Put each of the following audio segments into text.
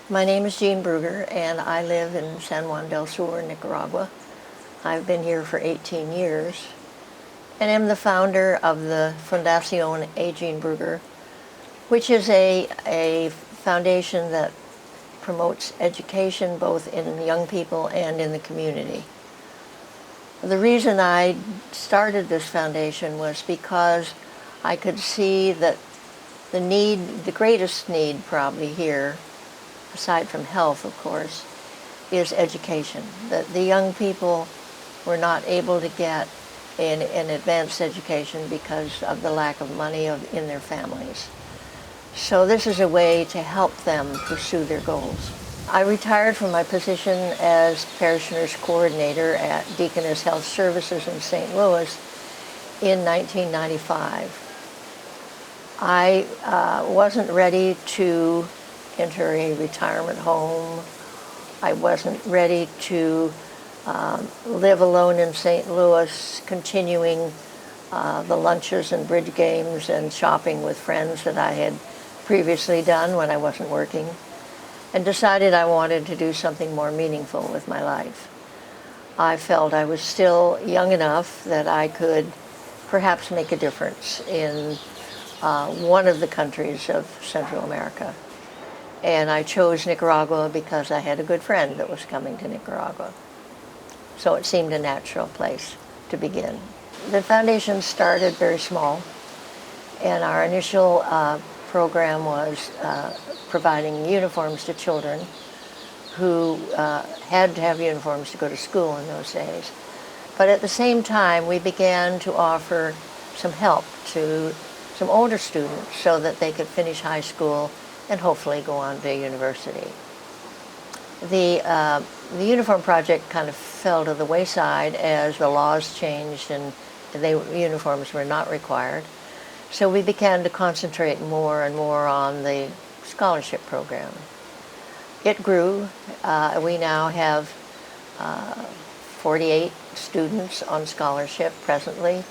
My name is Jean Brugger, and I live in San Juan del Sur, Nicaragua. I've been here for 18 years, and am the founder of the Fundación Jean Brugger, which is a foundation that promotes education both in young people and in the community. The reason I started this foundation was because I could see that the greatest need probably here, aside from health, of course, is education. That the young people were not able to get an advanced education because of the lack of money in their families. So this is a way to help them pursue their goals. I retired from my position as parish nurse coordinator at Deaconess Health Services in St. Louis in 1995. I wasn't ready to enter a retirement home. I wasn't ready to live alone in St. Louis, continuing the lunches and bridge games and shopping with friends that I had previously done when I wasn't working, and decided I wanted to do something more meaningful with my life. I felt I was still young enough that I could perhaps make a difference in one of the countries of Central America. And I chose Nicaragua because I had a good friend that was coming to Nicaragua. So it seemed a natural place to begin. The foundation started very small, and our initial program was providing uniforms to children who had to have uniforms to go to school in those days. But at the same time, we began to offer some help to some older students so that they could finish high school and hopefully go on to university. The uniform project kind of fell to the wayside as the laws changed and uniforms were not required. So we began to concentrate more and more on the scholarship program. It grew. We now have 48 students on scholarship presently.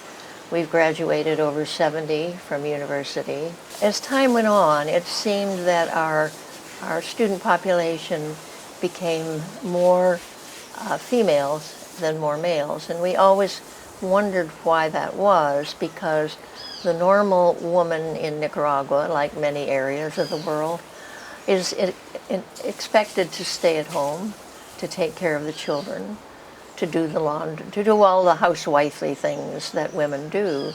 We've graduated over 70 from university. As time went on, it seemed that our student population became more females than more males, and we always wondered why that was, because the normal woman in Nicaragua, like many areas of the world, is expected to stay at home, to take care of the children, to do the laundry, to do all the housewifely things that women do.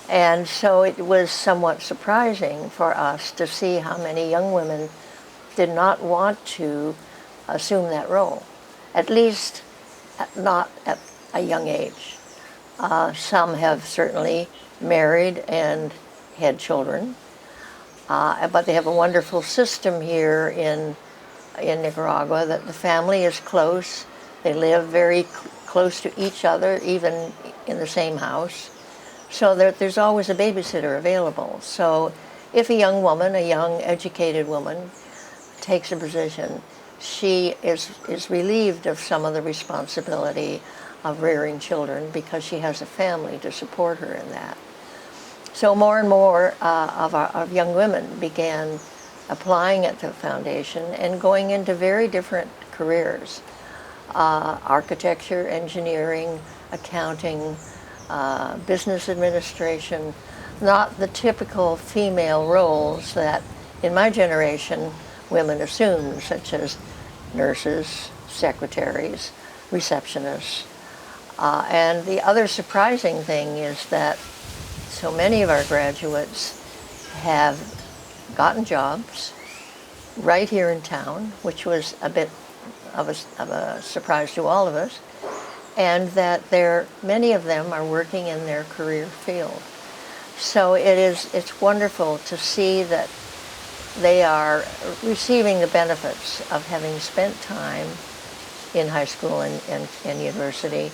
And so it was somewhat surprising for us to see how many young women did not want to assume that role, at least not at a young age. Some have certainly married and had children, but they have a wonderful system here in Nicaragua that the family is close. They live very close to each other, even in the same house, so there's always a babysitter available. So if a young woman, a young educated woman, takes a position, she is relieved of some of the responsibility of rearing children because she has a family to support her in that. So more and more of young women began applying at the foundation and going into very different careers. Architecture, engineering, accounting, business administration, not the typical female roles that in my generation women assumed, such as nurses, secretaries, receptionists. And the other surprising thing is that so many of our graduates have gotten jobs right here in town, which was a bit of a surprise to all of us, and that many of them are working in their career field. So it's wonderful to see that they are receiving the benefits of having spent time in high school and university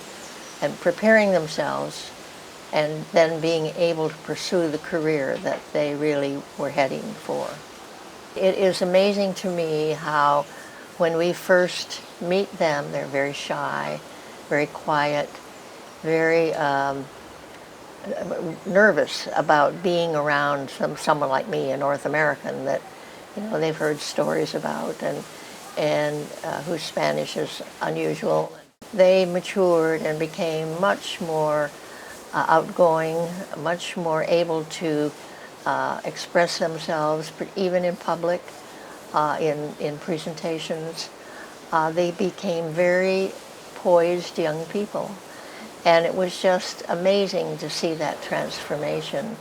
and preparing themselves, and then being able to pursue the career that they really were heading for. It is amazing to me how when we first meet them, they're very shy, very quiet, very nervous about being around someone like me, a North American, that they've heard stories about, and whose Spanish is unusual. They matured and became much more outgoing, much more able to express themselves, even in public, in presentations. They became very poised young people. And it was just amazing to see that transformation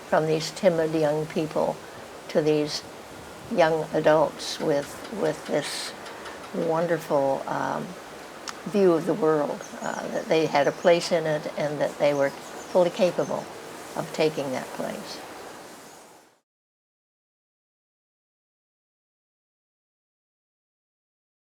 from these timid young people to these young adults with this wonderful view of the world, that they had a place in it and that they were fully capable of taking that place.